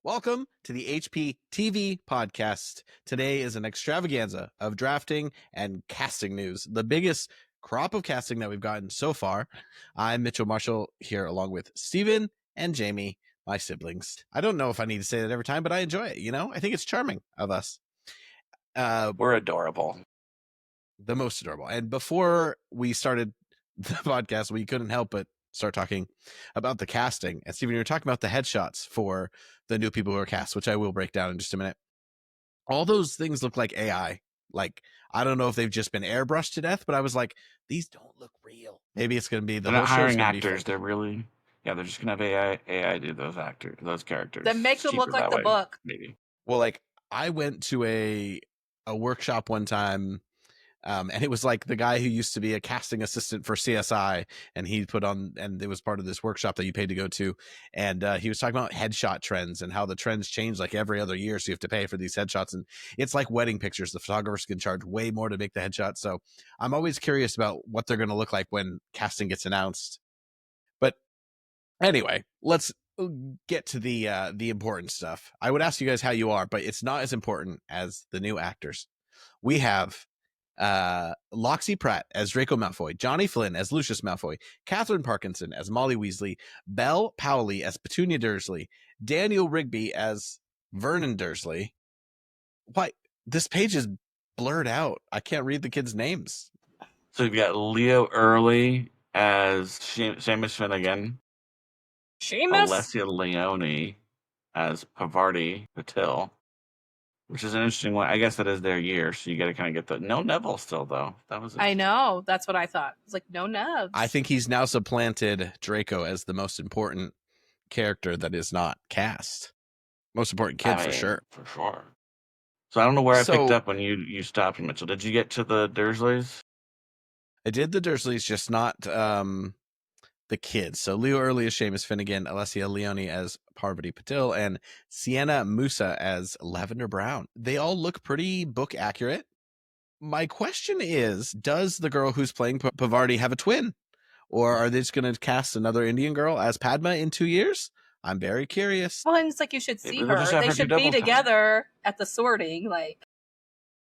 Welcome to the HPTV Podcast. Today is an extravaganza of drafting and casting news, the biggest crop of casting that we've gotten so far. I'm Mitchell Marshall here along with Steven and Jamie, my siblings. I don't know if I need to say that every time, but I enjoy it, you know? I think it's charming of us. We're adorable. The most adorable. And before we started the podcast, we couldn't help but start talking about the casting. And Steven, you were talking about the headshots for the new people who are cast, which I will break down in just a minute. All those things look like AI. Like, I don't know if they've just been airbrushed to death, but I was like, these don't look real. Maybe it's going to be They're not hiring actors. They're really, they're just going to have AI do those characters. Then make them look like the book. Maybe. Well, like, I went to a workshop one time, and it was like the guy who used to be a casting assistant for CSI, and he put on, and it was part of this workshop that you paid to go to, and he was talking about headshot trends and how the trends change like every other year, so you have to pay for these headshots, and it's like wedding pictures. The photographers can charge way more to make the headshots, so I'm always curious about what they're going to look like when casting gets announced. But anyway, let's get to the important stuff. I would ask you guys how you are, but it's not as important as the new actors. We have Loxie Pratt as Draco Malfoy, Johnny Flynn as Lucius Malfoy, Catherine Parkinson as Molly Weasley, Belle Powley as Petunia Dursley, Daniel Rigby as Vernon Dursley. Why, this page is blurred out. I can't read the kids' names. So you've got Leo Early as Seamus Finnegan, Alessia Leone as Pavarti Patil, which is an interesting one. I guess that is their year, so you got to kind of get the no Neville still though. I know, that's what I thought. It's like no Nevs. I think he's now supplanted Draco as the most important character that is not cast. Most important kid for sure. For sure. So I don't know where I picked up when you stopped, Mitchell. Did you get to the Dursleys? I did the Dursleys, just not the kids. So Leo Early as Seamus Finnegan, Alessia Leone as Parvati Patil, and Sienna Musa as Lavender Brown. They all look pretty book accurate. My question is, does the girl who's playing Pavarti have a twin? Or are they just going to cast another Indian girl as Padma in 2 years? I'm very curious. Well, and it's like you should see her. They should be together at the sorting. Like,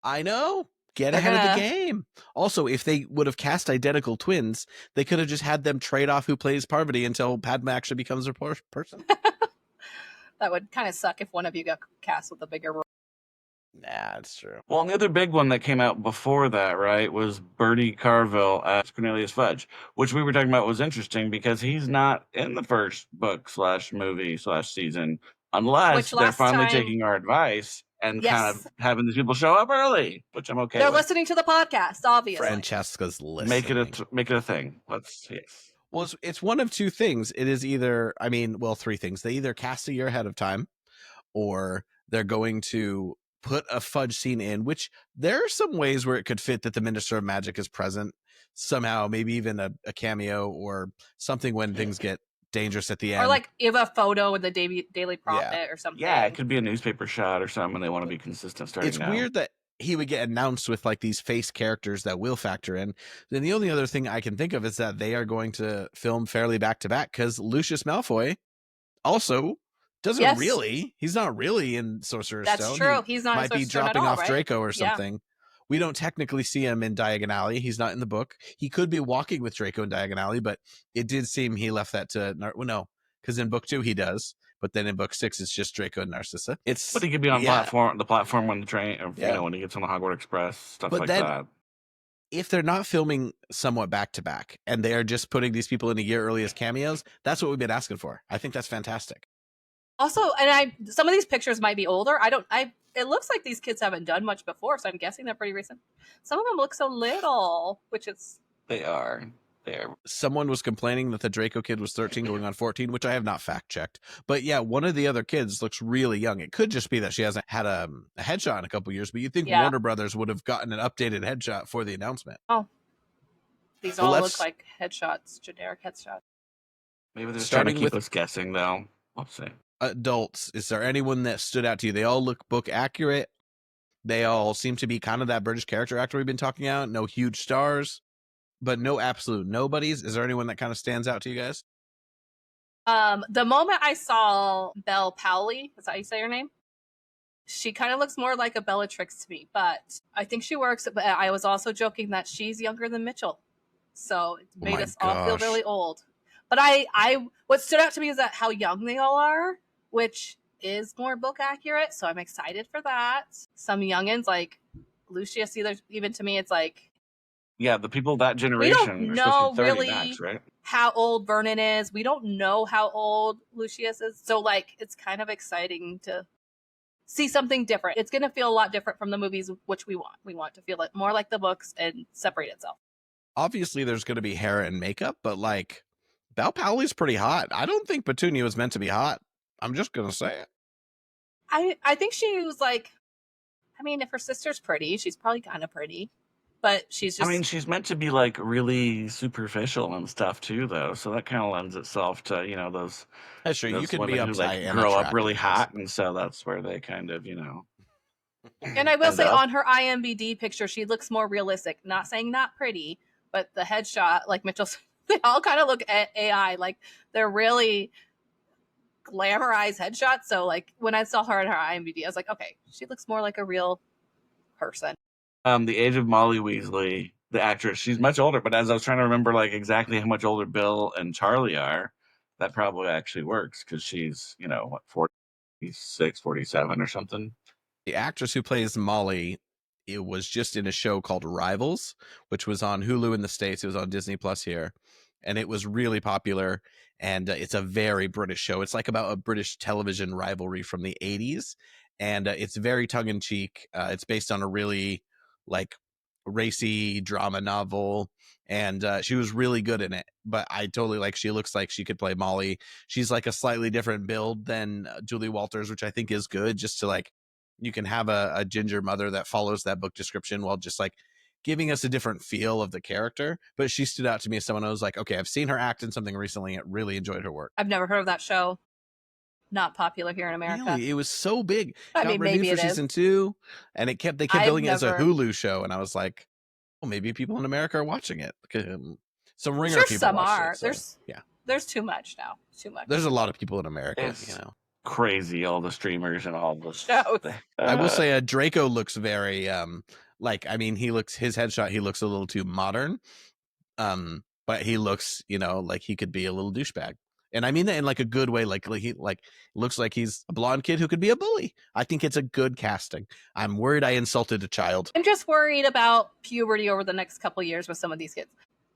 I know. Get ahead of the game. Also, if they would have cast identical twins, they could have just had them trade off who plays Parvati until Padma actually becomes a person. That would kind of suck if one of you got cast with a bigger role. Nah, it's true. Well, and the other big one that came out before that, right, was Bertie Carville as Cornelius Fudge, which we were talking about was interesting because he's not in the first book / movie / season unless they're finally taking our advice and kind of having these people show up early, which I'm okay with. They're listening to the podcast, obviously. Francesca's listening. Make it a thing. Yes. Well, it's one of two things. It is either, three things. They either cast a year ahead of time, or they're going to put a Fudge scene in, which there are some ways where it could fit that the Minister of Magic is present somehow, maybe even a cameo or something when things get dangerous at the end. Or like give a photo in the Daily Prophet or something. Yeah, it could be a newspaper shot or something, and they want to be consistent starting now. It's weird that he would get announced with like these face characters that will factor in. Then the only other thing I can think of is that they are going to film fairly back to back because Lucius Malfoy also doesn't really. He's not really in Sorcerer's Stone. That's true. He's not. Might in be dropping off Draco or something. Yeah. We don't technically see him in Diagon Alley. He's not in the book. He could be walking with Draco in Diagon Alley, but it did seem he left that to no, because in book 2 he does, but then in book 6 it's just Draco and Narcissa. But he could be on the platform when the train, when he gets on the Hogwarts Express, stuff like that. If they're not filming somewhat back to back and they are just putting these people in a year early as cameos, that's what we've been asking for. I think that's fantastic. Also, and some of these pictures might be older. It looks like these kids haven't done much before, so I'm guessing they're pretty recent. Some of them look so little, which is... They are. Someone was complaining that the Draco kid was 13 going on 14, which I have not fact-checked. But yeah, one of the other kids looks really young. It could just be that she hasn't had a headshot in a couple years, but you'd think Warner Brothers would have gotten an updated headshot for the announcement. Oh. These all look like headshots, generic headshots. Maybe they're starting to keep us guessing, though. We'll see. Adults, is there anyone that stood out to you? They all look book accurate. They all seem to be kind of that British character actor we've been talking about. No huge stars, but no absolute nobodies. Is there anyone that kind of stands out to you guys? The moment I saw Belle Powley, is that how you say her name? She kind of looks more like a Bellatrix to me, but I think she works. But I was also joking that she's younger than Mitchell, so it made us all feel really old. But what stood out to me is that how young they all are, which is more book accurate. So I'm excited for that. Some youngins like Lucius, even to me, it's like, yeah, the people that generation, we don't know 30 really max, right? how old Vernon is. We don't know how old Lucius is. So like, it's kind of exciting to see something different. It's going to feel a lot different from the movies, which we want. We want to feel it more like the books and separate itself. Obviously, there's going to be hair and makeup, but like, Belle Powley's pretty hot. I don't think Petunia was meant to be hot. I'm just going to say it. I think she was like, I mean, if her sister's pretty, she's probably kind of pretty. But she's just... I mean, she's meant to be like really superficial and stuff too, though. So that kind of lends itself to, you know, those. That's true. You can be who uptight like and grow up really attractive. hot, and so that's where they kind of, you know. And I will end say, up. on her IMDb picture, she looks more realistic. Not saying not pretty, but the headshot, like Mitchell, they all kind of look at AI. Like, they're really glamorized headshots. So, like, when I saw her in her IMDb, I was like, okay, she looks more like a real person. The age of Molly Weasley, the actress, she's much older, but as I was trying to remember like exactly how much older Bill and Charlie are, that probably actually works because she's, you know, what, 46, 47 or something. The actress who plays Molly, it was just in a show called Rivals, which was on Hulu in the States. It was on Disney Plus here, and it was really popular. And it's a very British show. It's like about a British television rivalry from the 80s. And it's very tongue-in-cheek. It's based on a really like racy drama novel, and she was really good in it. But I totally like, she looks like she could play Molly. She's like a slightly different build than Julie Walters, which I think is good, just to like, you can have a ginger mother that follows that book description while just like giving us a different feel of the character. But she stood out to me as someone I was like, okay, I've seen her act in something recently. I really enjoyed her work. I've never heard of that show. Not popular here in America. Really? It was so big. I Got mean, renewed maybe for it is. season 2, and they kept billing it as a Hulu show, and I was like, oh, maybe people in America are watching it. Some Ringer Sure, people some watched are. it, so, There's too much now. Too much. There's a lot of people in America, It's you know. crazy, all the streamers and all the shows. I will say Draco looks very like, I mean, his headshot, he looks a little too modern. But he looks, you know, like he could be a little douchebag. And I mean that in like a good way, like he like looks like he's a blonde kid who could be a bully. I think it's a good casting. I'm worried I insulted a child. I'm just worried about puberty over the next couple of years with some of these kids.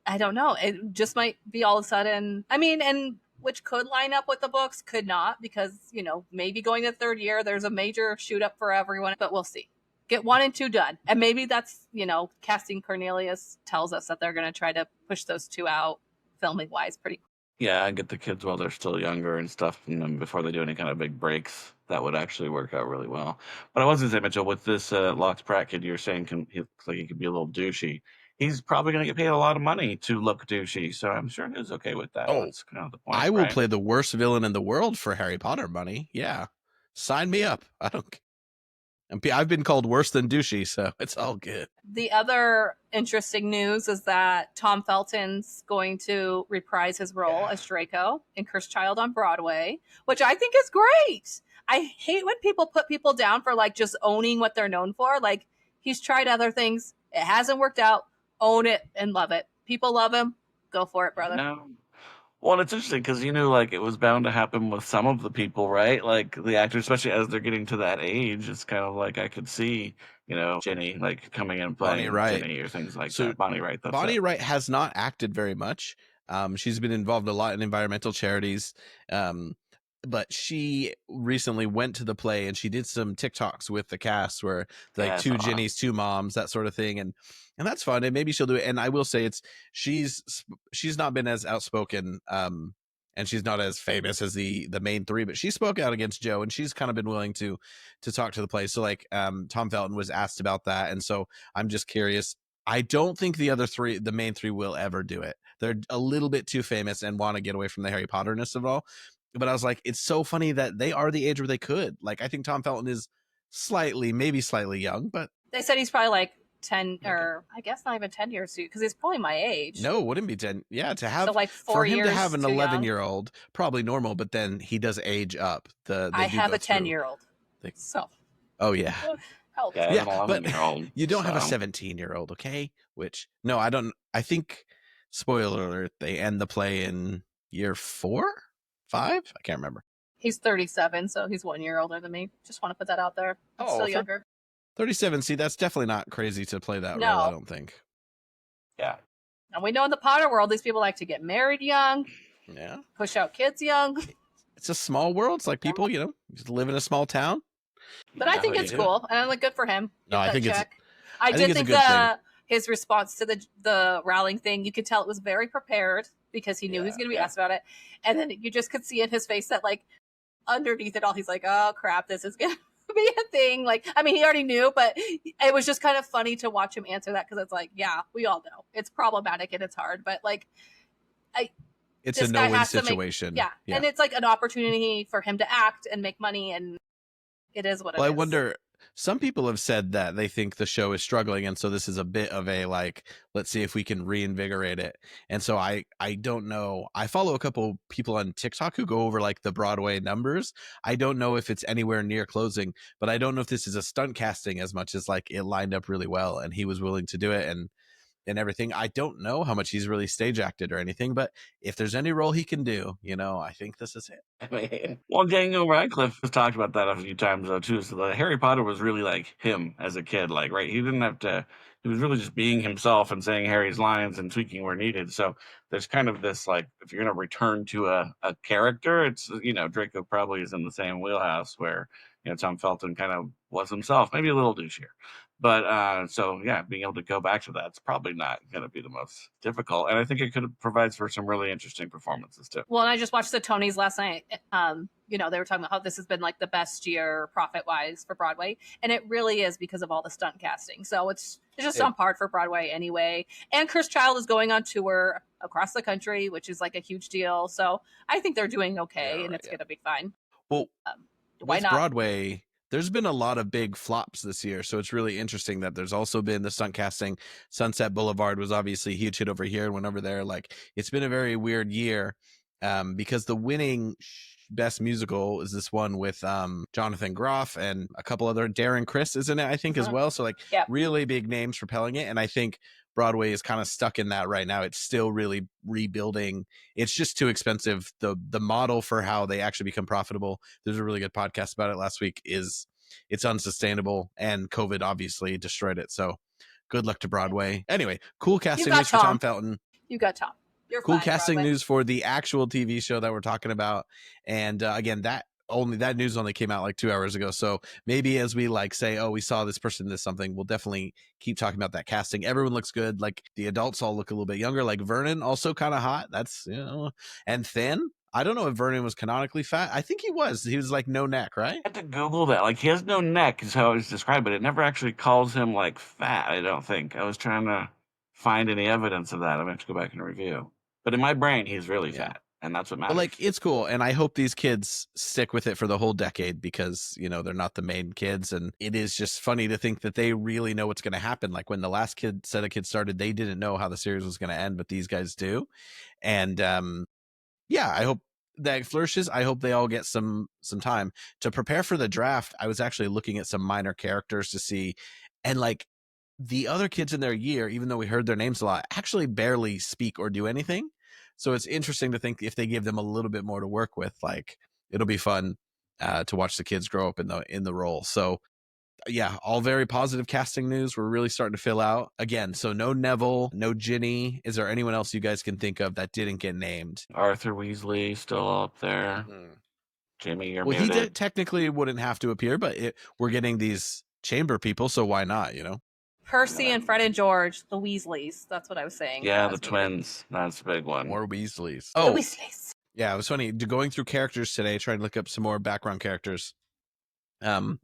I don't know. It just might be all of a sudden. I mean, and which could line up with the books, could not, because, you know, maybe going to third year, there's a major shoot up for everyone, but we'll see. Get 1 and 2 done. And maybe that's, you know, casting Cornelius tells us that they're going to try to push those 2 out filming wise pretty quick. Yeah, and get the kids while they're still younger and stuff, and before they do any kind of big breaks. That would actually work out really well. But I was going to say, Mitchell, with this Lox Pratt kid, you're saying he looks like he could be a little douchey. He's probably going to get paid a lot of money to look douchey, so I'm sure he's okay with that. Oh, that's kind of the point. I will right? play the worst villain in the world for Harry Potter money. Yeah, sign me up. I don't care. I've been called worse than douchey, so it's all good. The other interesting news is that Tom Felton's going to reprise his role as Draco in Cursed Child on Broadway, which I think is great. I hate when people put people down for like just owning what they're known for. Like, he's tried other things. It hasn't worked out. Own it and love it. People love him. Go for it, brother. No. Well, it's interesting because, you know, like it was bound to happen with some of the people, right? Like the actors, especially as they're getting to that age, it's kind of like I could see, you know, Ginny like coming in and playing Ginny or things like that. Bonnie Wright. Bonnie Wright has not acted very much. She's been involved a lot in environmental charities. But she recently went to the play and she did some TikToks with the cast where like 2 Ginnies, 2 moms, that sort of thing. And that's fun. And maybe she'll do it. And I will say she's not been as outspoken, and she's not as famous as the main 3, but she spoke out against Joe and she's kind of been willing to talk to the play. So like, Tom Felton was asked about that. And so I'm just curious. I don't think the main 3 will ever do it. They're a little bit too famous and want to get away from the Harry Potterness of it all. But I was like, it's so funny that they are the age where they could. Like, I think Tom Felton is maybe slightly young, but they said he's probably like 10, or I guess not even 10 years, because he's probably my age. No, it wouldn't be 10. Yeah, to have So like 4 for him years to have an too young. 11-year-old, probably normal, but then he does age up. I have a 10-year-old. So. Oh yeah. Help. Yeah, I have an Yeah, but 11-year-old. you don't have a so. 17-year-old, okay? Which no, I don't. I think, spoiler alert, they end the play in year 4, 5. I can't remember. He's 37, so he's 1 year older than me. Just want to put that out there. I'm still younger. 37. See, that's definitely not crazy to play that No. role, I don't think. Yeah. And we know in the Potter world, these people like to get married young, Yeah. push out kids young. It's a small world. It's like people, just live in a small town. But I think it's cool, and I'm like, good for him. No, I think it's. I did it's a think good thing. his response to the rallying thing, you could tell it was very prepared because he knew he was going to be asked about it, and then you just could see in his face that like underneath it all, he's like, "Oh crap, this is going to be a thing." Like, I mean, he already knew, but it was just kind of funny to watch him answer that because it's like, yeah, we all know it's problematic and it's hard, but like, it's a no-win situation. Yeah, and it's like an opportunity for him to act and make money, and it is what it is. Well, I wonder, some people have said that they think the show is struggling, and so this is a bit of a, like, let's see if we can reinvigorate it. And so I don't know. I follow a couple people on TikTok who go over, like, the Broadway numbers. I don't know if it's anywhere near closing, but I don't know if this is a stunt casting as much as, like, it lined up really well, and he was willing to do it, and everything. I don't know how much he's really stage acted or anything, but if there's any role he can do, I think this is it. Well, Daniel Radcliffe has talked about that a few times though too. So the Harry Potter was really like him as a kid, like, right? He didn't have to. He was really just being himself and saying Harry's lines and tweaking where needed. So there's kind of this, like, if you're going to return to a character, it's, Draco probably is in the same wheelhouse where, Tom Felton kind of was himself, maybe a little douchier. But so yeah, being able to go back to that's probably not going to be the most difficult, and I think it could provide for some really interesting performances too. Well, and I just watched the Tonys last night. They were talking about how this has been like the best year profit-wise for Broadway, and it really is because of all the stunt casting. So it's just on par for Broadway anyway. And Chris Child is going on tour across the country, which is like a huge deal. So I think they're doing okay, and it's going to be fine. Well, why not? Broadway, there's been a lot of big flops this year, so it's really interesting that there's also been the stunt casting. Sunset Boulevard was obviously a huge hit over here and went over there. Like, it's been a very weird year, because the winning best musical is this one with Jonathan Groff and a couple other, Darren Criss is in it, I think, as well. So like, really big names propelling it, and I think Broadway is kind of stuck in that right now. It's still really rebuilding. It's just too expensive. The model for how they actually become profitable, there's a really good podcast about it last week, it's unsustainable, and COVID obviously destroyed it. So good luck to Broadway. Anyway, cool casting news for Tom Felton. You got Tom. You're cool fine, casting Broadway. news for the actual TV show that we're talking about. And again, that news only came out like 2 hours ago. So maybe as we like say, oh, we saw this person, this something, we'll definitely keep talking about that casting. Everyone looks good. Like, the adults all look a little bit younger. Like Vernon, also kind of hot. That's, and thin. I don't know if Vernon was canonically fat. I think he was. He was like no neck, right? I had to Google that. Like, he has no neck is how it was described, but it never actually calls him like fat, I don't think. I was trying to find any evidence of that. I'm going to have to go back and review. But in my brain, he's really fat. And that's what matters. But like, it's cool. And I hope these kids stick with it for the whole decade, because, they're not the main kids. And it is just funny to think that they really know what's going to happen. Like, when the last set of kids started, they didn't know how the series was going to end, but these guys do. And I hope that flourishes. I hope they all get some time to prepare for the draft. I was actually looking at some minor characters to see, and like, the other kids in their year, even though we heard their names a lot, actually barely speak or do anything. So it's interesting to think if they give them a little bit more to work with, like, it'll be fun to watch the kids grow up in the role. So yeah, all very positive casting news. We're really starting to fill out again. So no Neville, no Ginny. Is there anyone else you guys can think of that didn't get named? Arthur Weasley still up there. Jamie, you're muted. He technically wouldn't have to appear, but we're getting these chamber people, so why not? Percy and Fred and George, the Weasleys. That's what I was saying. Yeah, the twins. That's a big one. More Weasleys. The Weasleys. Yeah, it was funny going through characters today, trying to look up some more background characters. I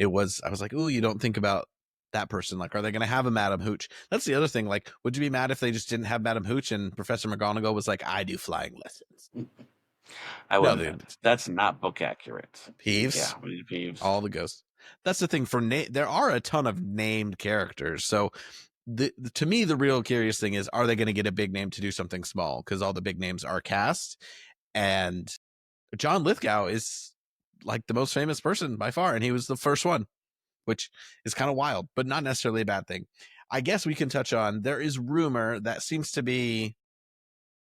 was like, ooh, you don't think about that person. Like, are they going to have a Madam Hooch? That's the other thing. Like, would you be mad if they just didn't have Madam Hooch and Professor McGonagall was like, I do flying lessons? I wouldn't. That's not book accurate. Peeves? Yeah, Peeves. All the ghosts. that's the thing for there are a ton of named characters. So to me, the real curious thing is, are they going to get a big name to do something small? Because all the big names are cast, and John Lithgow is like the most famous person by far, and he was the first one, which is kind of wild, but not necessarily a bad thing. I guess we can touch on, there is rumor that seems to be,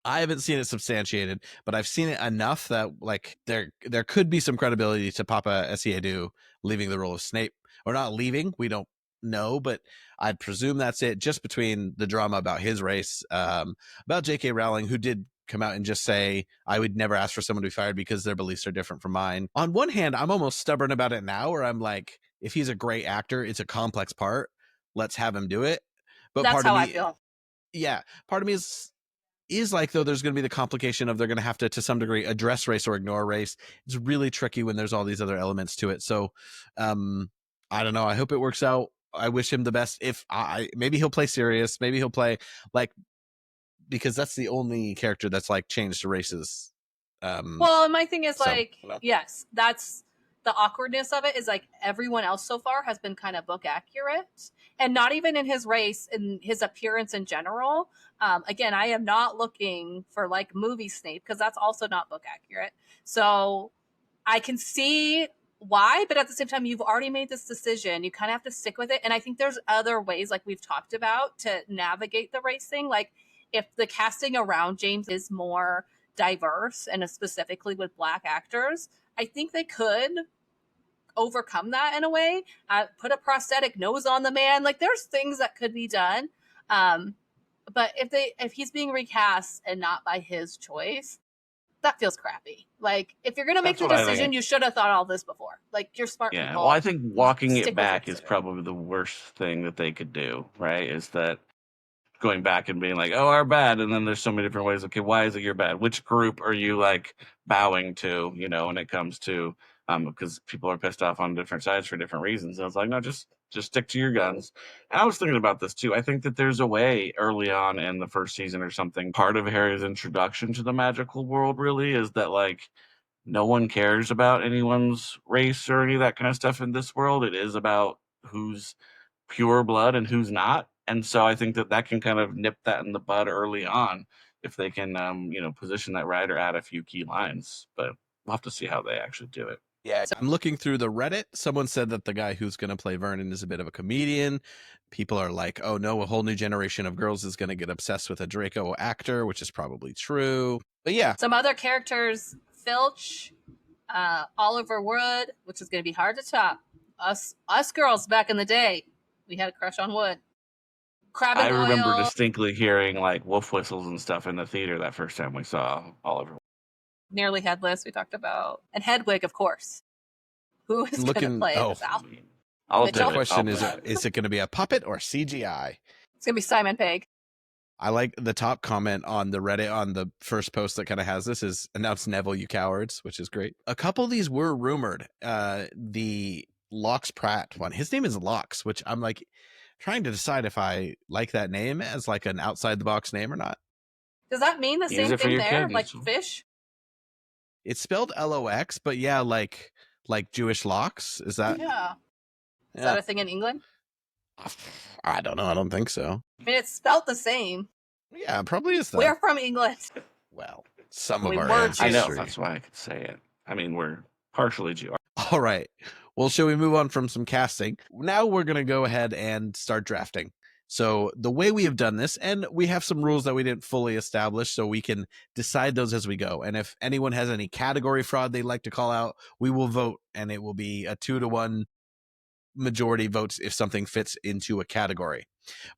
I haven't seen it substantiated, but I've seen it enough that like there could be some credibility to Papa Essiedu leaving the role of Snape, or not leaving. We don't know, but I'd presume that's it, just between the drama about his race, about J.K. Rowling, who did come out and just say, I would never ask for someone to be fired because their beliefs are different from mine. On one hand, I'm almost stubborn about it now, where I'm like, if he's a great actor, it's a complex part, let's have him do it. But That's part how of me, I feel. Yeah, part of me is like, though, there's going to be the complication of they're going to have to some degree address race or ignore race. It's really tricky when there's all these other elements to it. So I don't know. I hope it works out. I wish him the best. If maybe he'll play Sirius, maybe he'll play like, because that's the only character that's like changed to races. Well, my thing is like, you know. yes, that's the awkwardness of it, is like everyone else so far has been kind of book accurate, and not even in his race, in his appearance in general. Again, I am not looking for like movie Snape, because that's also not book accurate. So I can see why, but at the same time, you've already made this decision. You kind of have to stick with it. And I think there's other ways, like we've talked about, to navigate the race thing. Like if the casting around James is more diverse, and specifically with Black actors, I think they could overcome that in a way. Put a prosthetic nose on the man. Like there's things that could be done. But if he's being recast and not by his choice, that feels crappy. Like if you're gonna make the decision, you should have thought all this before. Like you're smart people. Yeah, well, I think walking Stick it with back your is decision. probably the worst thing that they could do, right? Is that going back and being like, oh, our bad, and then there's so many different ways. Okay, why is it your bad? Which group are you like bowing to, you know, when it comes to because people are pissed off on different sides for different reasons. And it's like, no, just stick to your guns. And I was thinking about this too. I think that there's a way early on in the first season or something, part of Harry's introduction to the magical world really is that like no one cares about anyone's race or any of that kind of stuff in this world. It is about who's pure blood and who's not. And so I think that can kind of nip that in the bud early on if they can, position that right or add a few key lines. But we'll have to see how they actually do it. Yeah, I'm looking through the Reddit. Someone said that the guy who's going to play Vernon is a bit of a comedian. People are like, oh no, a whole new generation of girls is going to get obsessed with a Draco actor, which is probably true. But yeah. Some other characters, Filch, Oliver Wood, which is going to be hard to top. Us girls back in the day, we had a crush on Wood. Crab and I remember Goyle. distinctly hearing like wolf whistles and stuff in the theater that first time we saw Oliver. Nearly Headless, we talked about. And Hedwig, of course. Who is going to play this out? The question is it going to be a puppet or CGI? It's going to be Simon Pegg. I like the top comment on the Reddit on the first post that kind of has this is announce Neville, you cowards, which is great. A couple of these were rumored. The Lox Pratt one, his name is Lox, which I'm like trying to decide if I like that name as like an outside the box name or not. Does that mean the same thing there? Like fish? It's spelled LOX, but yeah, like Jewish locks. Is that? Yeah. Is that a thing in England? I don't know. I don't think so. I mean, it's spelled the same. Yeah, it probably is. We're from England. Well, some of our ancestry. I know, that's why I could say it. I mean, we're partially Jewish. All right. Well, shall we move on from some casting? Now we're going to go ahead and start drafting. So the way we have done this, and we have some rules that we didn't fully establish, so we can decide those as we go. And if anyone has any category fraud they'd like to call out, we will vote, and it will be a 2-to-1 majority votes if something fits into a category.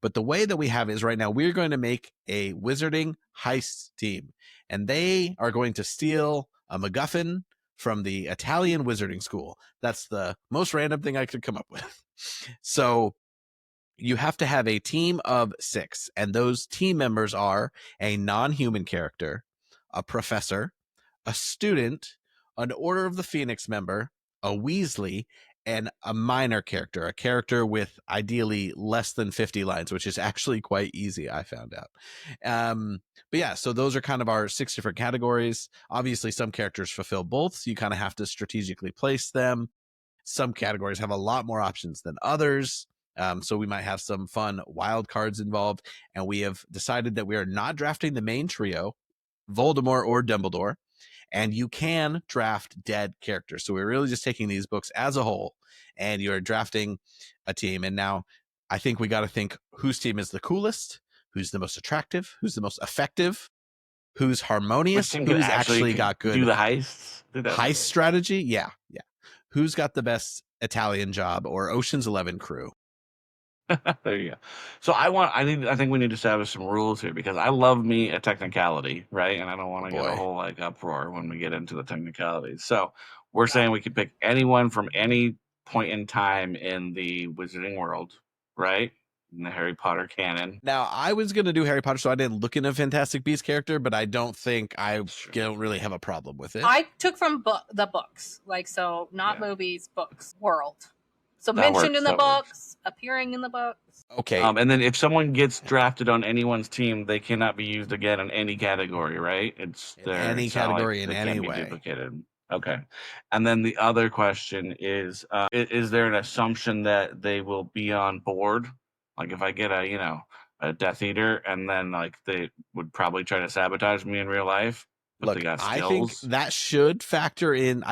But the way that we have is right now, we're going to make a wizarding heist team, and they are going to steal a MacGuffin from the Italian wizarding school. That's the most random thing I could come up with. So you have to have a team of 6, and those team members are a non-human character, a professor, a student, an Order of the Phoenix member, a Weasley, and a minor character, a character with ideally less than 50 lines, which is actually quite easy, I found out. But yeah, so those are kind of our 6 different categories. Obviously, some characters fulfill both, so you kind of have to strategically place them. Some categories have a lot more options than others. So we might have some fun wild cards involved. And we have decided that we are not drafting the main trio, Voldemort or Dumbledore. And you can draft dead characters. So we're really just taking these books as a whole, and you're drafting a team. And now I think we got to think whose team is the coolest, who's the most attractive, who's the most effective, who's harmonious, who's actually got good do the heists, heist strategy. Yeah. Who's got the best Italian job or Ocean's 11 crew? There you go. So I think we need to establish some rules here, because I love me a technicality, right? And I don't want to get a whole like uproar when we get into the technicalities. So we're saying we can pick anyone from any point in time in the Wizarding world, right? In the Harry Potter canon. Now, I was going to do Harry Potter, so I didn't look in a Fantastic Beasts character, but I don't think I don't really have a problem with it. I took from the books, like, so not movies, books, world. So That mentioned works, in the that books, works. appearing in the books. Okay. And then if someone gets drafted on anyone's team, they cannot be used again in any category, right? It's In any category, in they any can't be way. duplicated. Okay. And then the other question is there an assumption that they will be on board? Like if I get a Death Eater, and then like they would probably try to sabotage me in real life, but Look, they got I skills. think that should factor in.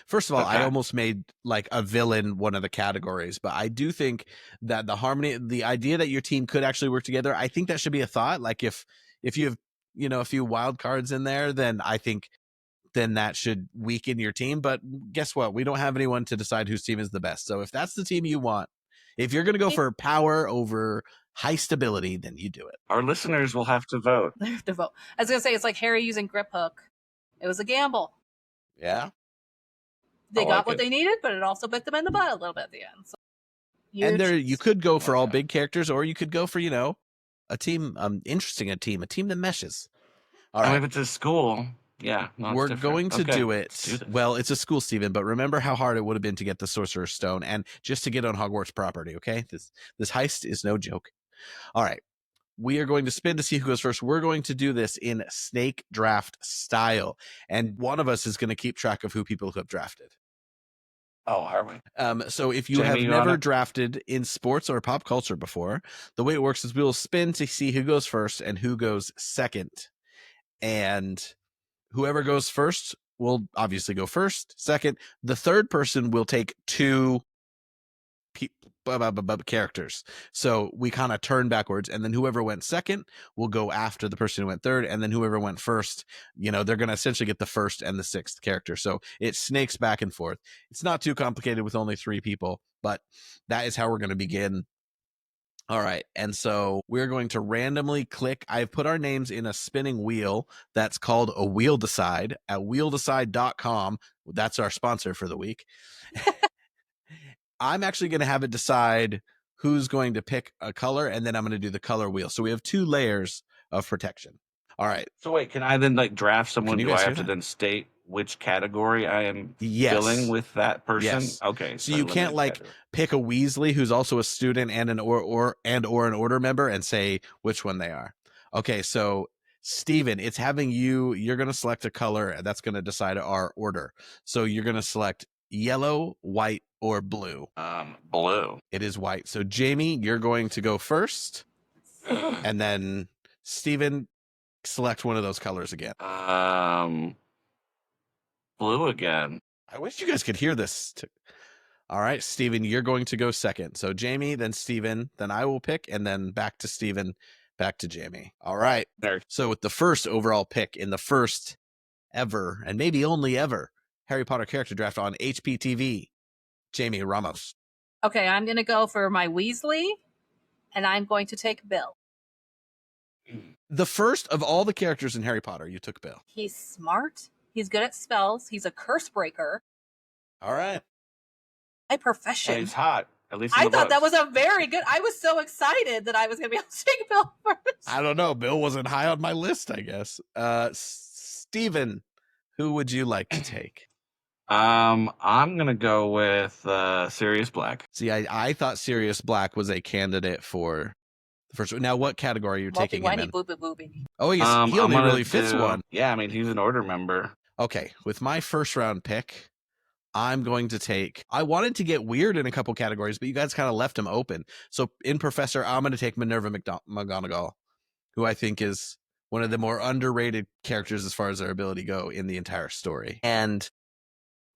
First of all, I Okay. almost made like a villain one of the categories, but I do think that the harmony, the idea that your team could actually work together, I think that should be a thought. Like if you have a few wild cards in there, then I think then that should weaken your team. But guess what? We don't have anyone to decide whose team is the best. So if that's the team you want, if you're going to go for power over high stability, then you do it. Our listeners will have to vote. They have to vote. I was going to say, it's like Harry using grip hook. It was a gamble. Yeah. They I got like what it. they needed, but it also bit them in the butt a little bit at the end. So And there, you could go for all Okay. big characters, or you could go for, a team, a team that meshes. All I mean, right. if it's a school, yeah. No, it's We're different. going to Okay, do let's it. this. Well, it's a school, Stephen, but remember how hard it would have been to get the Sorcerer's Stone and just to get on Hogwarts property, okay? This heist is no joke. All right. We are going to spin to see who goes first. We're going to do this in snake draft style, and one of us is going to keep track of who people have drafted. Oh, are we? So if you Jamie, have you on never it? drafted in sports or pop culture before, the way it works is we will spin to see who goes first and who goes second. And whoever goes first will obviously go first. Second, the third person will take two characters. So we kind of turn backwards, and then whoever went second will go after the person who went third, and then whoever went first, they're going to essentially get the first and the sixth character. So it snakes back and forth. It's not too complicated with only 3 people, but that is how we're going to begin. All right. And so we're going to randomly click. I've put our names in a spinning wheel that's called a Wheel Decide at wheeldecide.com. That's our sponsor for the week. I'm actually going to have it decide who's going to pick a color, and then I'm going to do the color wheel. So we have 2 layers of protection. All right. So wait, can I then like draft someone? you Do I guys have hear to that? then state which category I am Yes. filling with that person? Yes. Okay. So you can't limited like category. pick a Weasley who's also a student and an or an order member and say which one they are. Okay, so Steven, it's having you're going to select a color that's going to decide our order. So you're going to select yellow, white, or blue. Blue. It is white. So Jamie, you're going to go first, and then Steven, select one of those colors again. Blue again. I wish you guys could hear this. All right, Steven, you're going to go second. So Jamie, then Steven, then I will pick, and then back to Steven, back to Jamie. All right. There. So with the first overall pick in the first ever, and maybe only ever, Harry Potter character draft on HPTV, Jaime Ramos. Okay, I'm going to go for my Weasley, and I'm going to take Bill. The first of all the characters in Harry Potter, you took Bill. He's smart. He's good at spells. He's a curse breaker. All right. My And profession. he's hot. At least in I the thought that books. was a very good. I was so excited that I was going to be able to take Bill first. I don't know. Bill wasn't high on my list, I guess. Steven, who would you like to take? I'm gonna go with Sirius Black. See, I thought Sirius Black was a candidate for the first one. Now, what category are you taking him Whiny in? booby booby. Oh, he I'm only gonna really fits do- one. Yeah, I mean he's an order member. Okay, with my first round pick, I'm going to take, I wanted to get weird in a couple categories, but you guys kind of left them open. So in Professor, I'm going to take Minerva McGonagall, who I think is one of the more underrated characters as far as their ability go in the entire story. And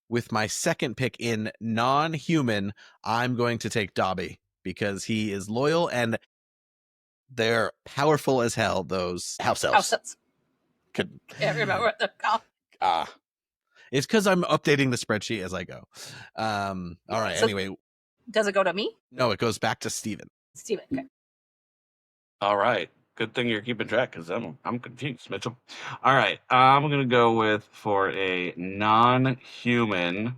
with my second pick in non-human, I'm going to take Dobby because he is loyal and they're powerful as hell, those house elves. Can't remember what they're called. It's because I'm updating the spreadsheet as I go. All right, So anyway. Does it go to me? No, it goes back to Steven. Steven, okay. All right. Good thing you're keeping track because I'm confused, Mitchell. All right. I'm going to go with, for a non-human,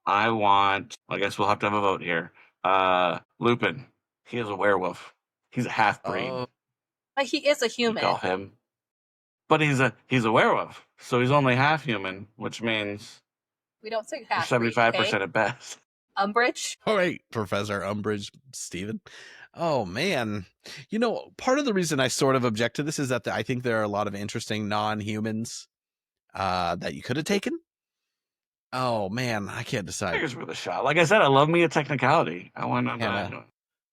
I guess we'll have to have a vote here. Lupin. He is a werewolf. He's a half-breed. But he is a human. Call him. But he's a werewolf, so he's only half human, which means we don't say half. 75% at best. Umbridge. All right, Professor Umbridge, Steven. Oh man, part of the reason I sort of object to this is that I think there are a lot of interesting non-humans that you could have taken. Oh man, I can't decide. Here's worth a shot. Like I said, I love me a technicality. I want to.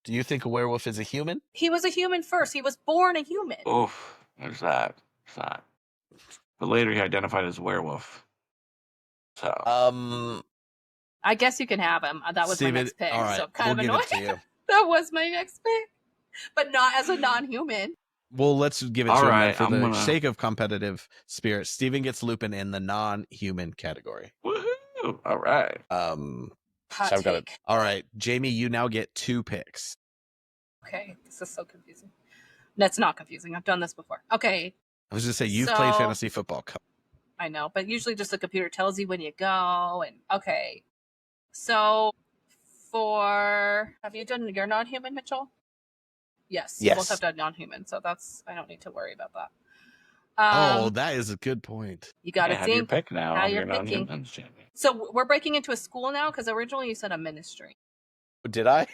Do you think a werewolf is a human? He was a human first. He was born a human. Oof, there's that. But later he identified as werewolf. So I guess you can have him. That was Steven, my next pick. all right, So kind we'll of give annoying. it to you. That was my next pick. But not as a non-human. Well, let's give it to right, him for the sake of competitive spirit. Steven gets Lupin in the non-human category. Woohoo! All right. Hot take. All right, Jamie, you now get 2 picks. Okay, this is so confusing. That's not confusing. I've done this before. Okay. I was going to say, you've played fantasy football. I know, but usually just the computer tells you when you go. And okay. So have you done your non-human, Mitchell? Yes. You both have done non-human, so I don't need to worry about that. That is a good point. You got to think. Your pick now. Now you're picking. So we're breaking into a school now, because originally you said a ministry. Did I?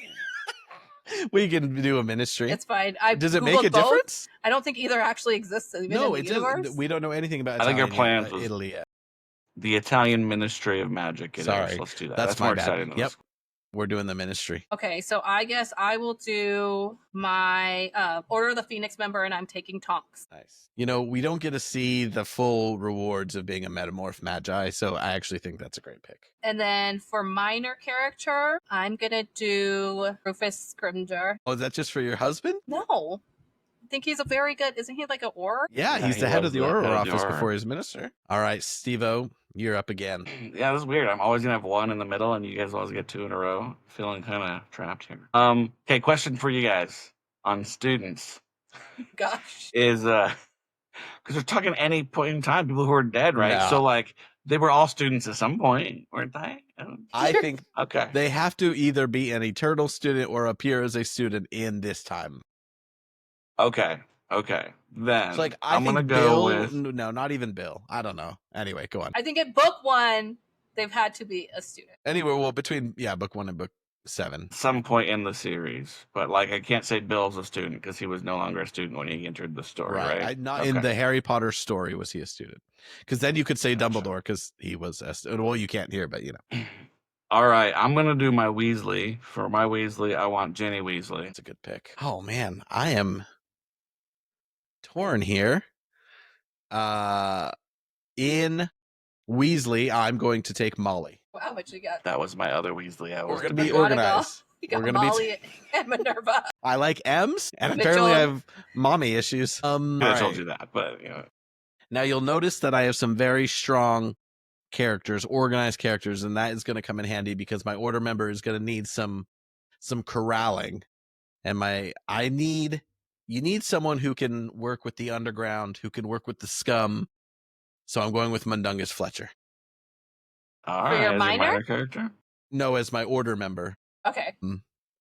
We can do a ministry. It's fine. Does it make a difference? I don't think either actually exists in the universe. Doesn't. We don't know anything about Italian. I think our plans was Italy yet. The Italian Ministry of Magic. Sorry. Let's do that. That's more my bad. exciting. Yep. We're doing the ministry. Okay, so I guess I will do my Order of the Phoenix member, and I'm taking Tonks. Nice. We don't get to see the full rewards of being a metamorph magi, so I actually think that's a great pick. And then for minor character, I'm going to do Rufus Scrimgeour. Oh, is that just for your husband? No. I think he's a very good, isn't he like an Auror? Yeah, he's the head of the Auror office before he's minister. All right, Steve-O, you're up again. Yeah, this is weird. I'm always going to have one in the middle, and you guys always get 2 in a row. Feeling kind of trapped here. Okay, question for you guys on students. Gosh. Is, because we're talking any point in time, people who are dead, right? Yeah. So, they were all students at some point, weren't they? I think okay. They have to either be an eternal student or appear as a student in this time. Okay. Then So I'm going to Bill, go with... No, not even Bill. I don't know. Anyway, go on. I think in book 1, they've had to be a student. Anyway, well, between, book 1 and book 7. Some point in the series. But, I can't say Bill's a student because he was no longer a student when he entered the story, right? Not in the Harry Potter story was he a student. Because then you could say Dumbledore because he was a student. Well, you can't hear, but All right, I'm going to do my Weasley. For my Weasley, I want Ginny Weasley. That's a good pick. Oh, man. I am torn here. In Weasley, I'm going to take Molly. Wow, what you got? That was my other Weasley. We're going to be organized. You got Molly and Minerva. I like M's, and Mitchell. apparently I have mommy issues. I told you that, but Now you'll notice that I have some very strong characters, organized characters, and that is going to come in handy because my order member is going to need some corralling, and you need someone who can work with the underground, who can work with the scum. So I'm going with Mundungus Fletcher. All right, your minor character? No, as my order member. Okay.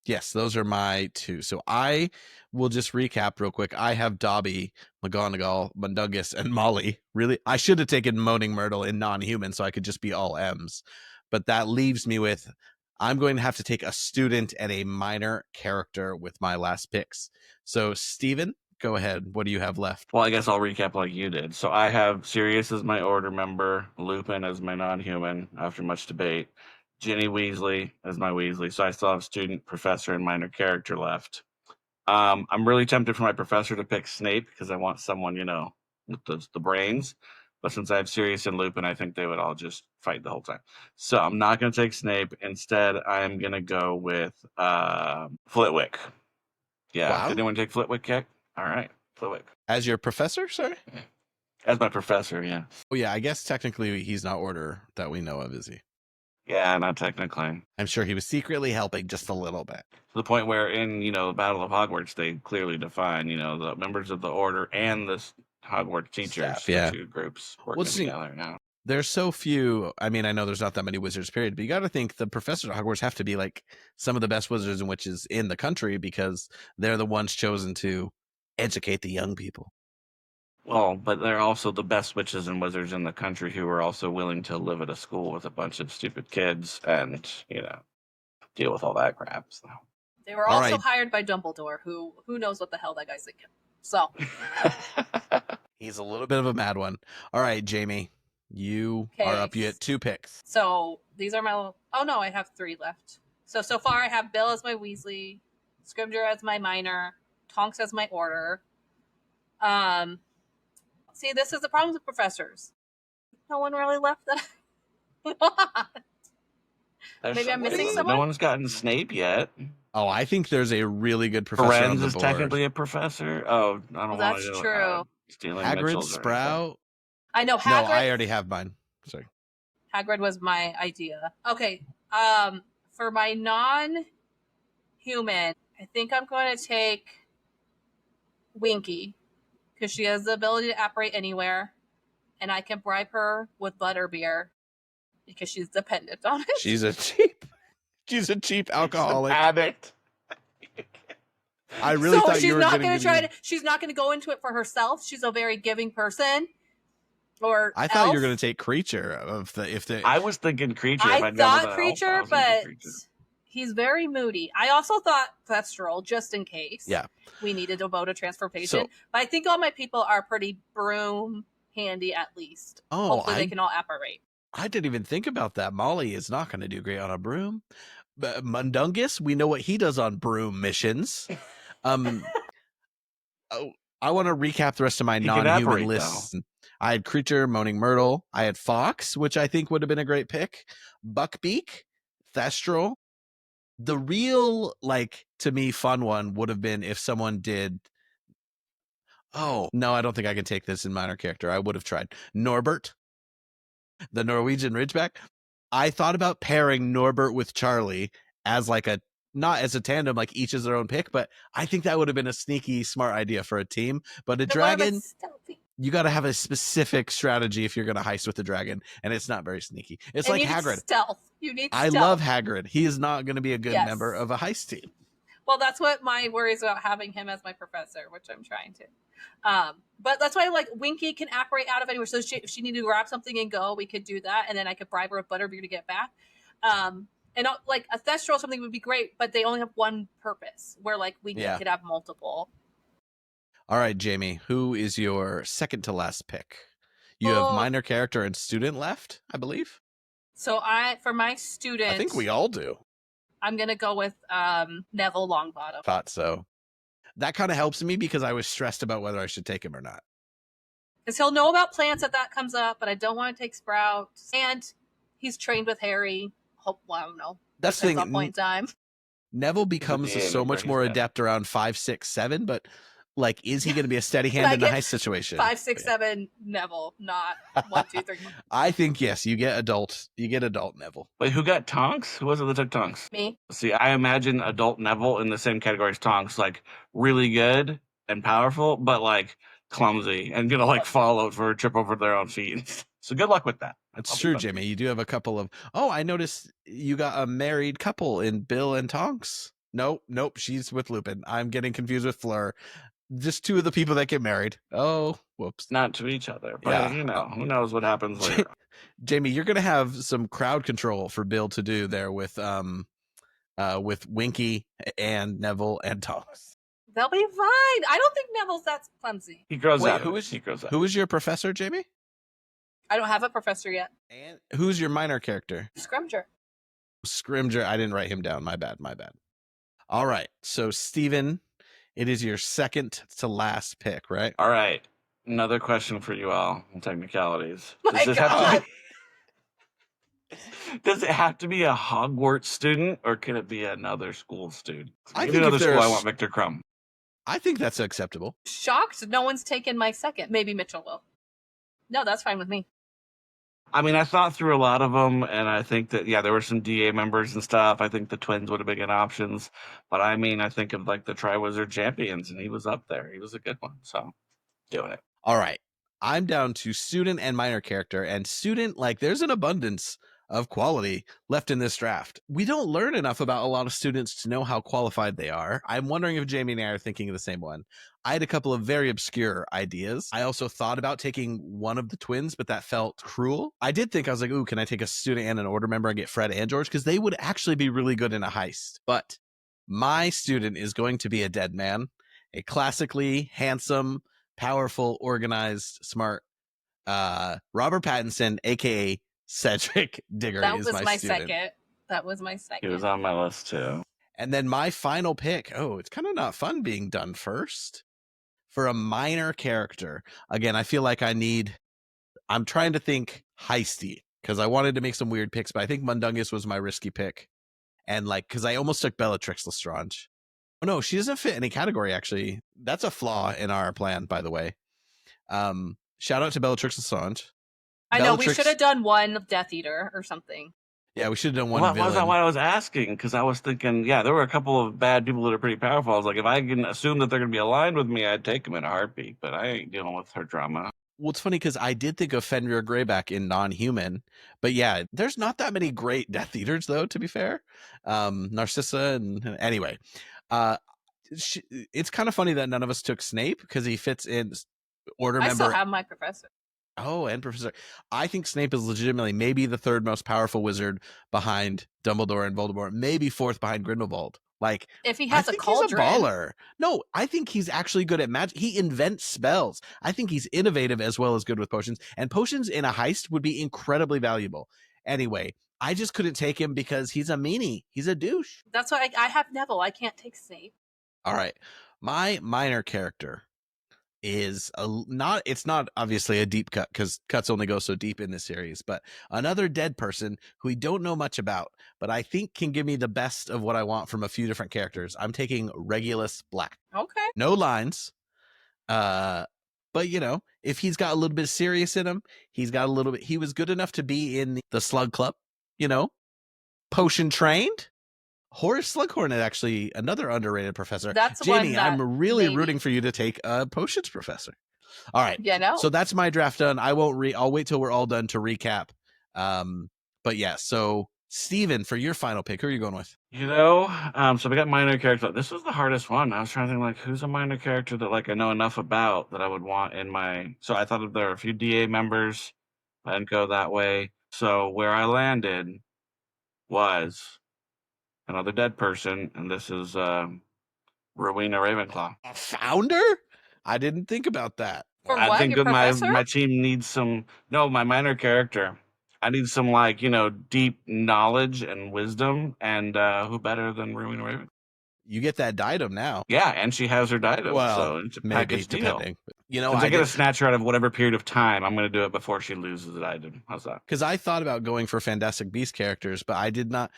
Yes, those are my 2. So I will just recap real quick. I have Dobby, McGonagall, Mundungus, and Molly. Really, I should have taken Moaning Myrtle in non-human so I could just be all M's. But that leaves me with, I'm going to have to take a student and a minor character with my last picks. So Steven, go ahead. What do you have left? Well, I guess I'll recap like you did. So I have Sirius as my Order member, Lupin as my non-human, after much debate, Ginny Weasley as my Weasley. So I still have student, professor, and minor character left. I'm really tempted for my professor to pick Snape because I want someone, with the brains. But since I have Sirius and Lupin, I think they would all just fight the whole time. So I'm not going to take Snape. Instead, I'm going to go with Flitwick. Yeah. Wow. Did anyone take Flitwick yet? All right. Flitwick. As your professor, sorry? As my professor, yeah. Oh, yeah, I guess technically he's not Order that we know of, is he? Yeah, not technically. I'm sure he was secretly helping just a little bit. To the point where in, the Battle of Hogwarts, they clearly define, the members of the Order and the Hogwarts teachers, Staff, yeah. the two groups working together now. There's so few. I mean, I know there's not that many wizards, period, but you got to think the professors at Hogwarts have to be like some of the best wizards and witches in the country because they're the ones chosen to educate the young people. Well, but they're also the best witches and wizards in the country who are also willing to live at a school with a bunch of stupid kids and, deal with all that crap. So. They were also hired by Dumbledore, who knows what the hell that guy's thinking. So. He's a little bit of a mad one. All right, Jamie, you are up. You get 2 picks. So these are my... Oh, no, I have 3 left. So far I have Bill as my Weasley, Scrimgeour as my minor, Tonks as my Order. See, this is the problem with professors. No one really left that. Maybe I'm missing someone? No one's gotten Snape yet. Oh, I think there's a really good professor on Lorenz the is board. technically a professor. Oh, I don't want to do true. Stealing Hagrid, Mitchell's Sprout. I know No, Hagrid. I already have mine. Sorry. Hagrid was my idea. Okay. For my non-human, I think I'm going to take Winky because she has the ability to apparate anywhere, and I can bribe her with butterbeer because she's dependent on it. She's a cheap alcoholic. Addict. I really thought she's you were not going to she's not going to go into it for herself. She's a very giving person. Or I thought you were going to take Creature I was thinking Creature. I thought Creature, but he's very moody. I also thought Thestral, just in case. Yeah. We needed a vote of transformation. But I think all my people are pretty broom handy at least. Oh, hopefully they can all apparate. I didn't even think about that. Molly is not going to do great on a broom. But Mundungus, we know what he does on broom missions. I want to recap the rest of my non-human list. I had Creature, Moaning Myrtle. I had Fox, which I think would have been a great pick. Buckbeak, Thestral. The real, to me, fun one would have been if someone did... Oh, no, I don't think I can take this in minor character. I would have tried. Norbert, the Norwegian Ridgeback. I thought about pairing Norbert with Charlie as not as a tandem, like each is their own pick, but I think that would have been a sneaky, smart idea for a team. But a dragon, you got to have a specific strategy if you're going to heist with the dragon, and it's not very sneaky. It's like Hagrid. Stealth. You need stealth. I love Hagrid. He is not going to be a good member of a heist team. Well, that's what my worry is about having him as my professor, which I'm trying to. But that's why, Winky can apparate out of anywhere. So if she needed to grab something and go, we could do that, and then I could bribe her with butterbeer to get back. And a Thestral or something would be great, but they only have one purpose, where Winky could have multiple. All right, Jamie, who is your second to last pick? You have minor character and student left, I believe. So for my student, I think we all do. I'm gonna go with Neville Longbottom. Thought so. That kind of helps me because I was stressed about whether I should take him or not. Because he'll know about plants if that comes up, but I don't want to take Sprout. And he's trained with Harry. I don't know. That's the thing. At point in time. Neville becomes so much more adept around 5, 6, 7, but is he going to be a steady hand in the heist situation? 5, 6, 7 Neville, not 1, 2, 3. I think yes, you get adult Neville. Wait, who got Tonks? Who was it that took Tonks? Me. See, I imagine adult Neville in the same category as Tonks, really good and powerful, but clumsy and gonna fall over, trip over their own feet. So good luck with that. That's true, Jimmy. You do have a couple of... Oh, I noticed you got a married couple in Bill and Tonks. Nope, she's with Lupin. I'm getting confused with Fleur. Just 2 of the people that get married. Oh, whoops. Not to each other, but who knows what happens later. Jamie, you're going to have some crowd control for Bill to do there with Winky and Neville and Tonks. They'll be fine. I don't think Neville's that clumsy. He grows Wait, out. who of it. is He grows out. Who is your professor, Jamie? I don't have a professor yet. And who's your minor character? Scrimger. Scrimger. I didn't write him down. My bad. All right. So, Steven, it is your second to last pick, right? All right. Another question for you all. Technicalities. My Does it have to be a Hogwarts student, or can it be another school student? I Maybe think if another school. I there's- want Victor Crumb. I think that's acceptable. Shocked no one's taken my second. Maybe Mitchell will. No, that's fine with me. I mean, I thought through a lot of them, and I think that, there were some DA members and stuff. I think the twins would have been good options. But I mean, I think of like the Triwizard Champions, and he was up there. He was a good one. So, doing it. All right. I'm down to student and minor character. And student, like, there's an abundance of quality left in this draft. We don't learn enough about a lot of students to know how qualified they are. I'm wondering if Jamie and I are thinking of the same one. I had a couple of very obscure ideas. I also thought about taking one of the twins, but that felt cruel. I did think, I was like, ooh, can I take a student and an order member and get Fred and George? Because they would actually be really good in a heist. But my student is going to be a dead man, a classically handsome, powerful, organized, smart Robert Pattinson, aka Cedric Diggory. That is was my student. second. That was my He second. was on my list too. And then my final pick. Oh, it's kind of not fun being done first. For a minor character, again, I feel like I'm trying to think heisty because I wanted to make some weird picks, but I think Mundungus was my risky pick. And like, because I almost took Bellatrix Lestrange. Oh no, she doesn't fit any category, actually. That's a flaw in our plan, by the way. Shout out to Bellatrix Lestrange. I know, we Bellatrix- should have done one Death Eater or something. Yeah, we should have done one What villain. was that what I was asking? Because I was thinking, there were a couple of bad people that are pretty powerful. I was like, if I can assume that they're going to be aligned with me, I'd take them in a heartbeat. But I ain't dealing with her drama. Well, it's funny because I did think of Fenrir Greyback in Non-Human, but yeah, there's not that many great Death Eaters, though, to be fair. Narcissa, and anyway. It's kind of funny that none of us took Snape because he fits in order I member. still have my professor. Oh, and Professor. I think Snape is legitimately maybe the third most powerful wizard behind Dumbledore and Voldemort, maybe fourth behind Grindelwald. Like, If he I has a think cauldron. he's a baller. No, I think he's actually good at magic. He invents spells. I think he's innovative as well as good with potions. And potions in a heist would be incredibly valuable. Anyway, I just couldn't take him because he's a meanie. He's a douche. That's why I have Neville. I can't take Snape. All right. My minor character is it's not obviously a deep cut because cuts only go so deep in this series, but another dead person who we don't know much about, but I think can give me the best of what I want from a few different characters. I'm taking Regulus Black. Okay. No lines. But if he's got a little bit of serious in him, he was good enough to be in the Slug Club, potion trained. Horace Slughorn is actually another underrated professor. That's Jamie, one that I'm really maybe. rooting for you to take a potions professor. All right. Yeah, no. So that's my draft done. I'll wait till we're all done to recap. But yeah, so Steven, for your final pick, who are you going with? So we got minor character. This was the hardest one. I was trying to think, like, who's a minor character that, like, I know enough about that I would want in my... So I thought there were a few DA members. I didn't go that way. So where I landed was another dead person, and this is Rowena Ravenclaw. A founder? I didn't think about that. For I what? think Your that my professor? team needs some... No, my minor character. I need some, like, deep knowledge and wisdom, and who better than Rowena Ravenclaw? You get that diadem now. Yeah, and she has her diadem, Well, so it's a maybe package deal. depending. Since I I get to snatch her out of whatever period of time, I'm going to do it before she loses the diadem. How's that? because I thought about going for Fantastic Beast characters, but I did not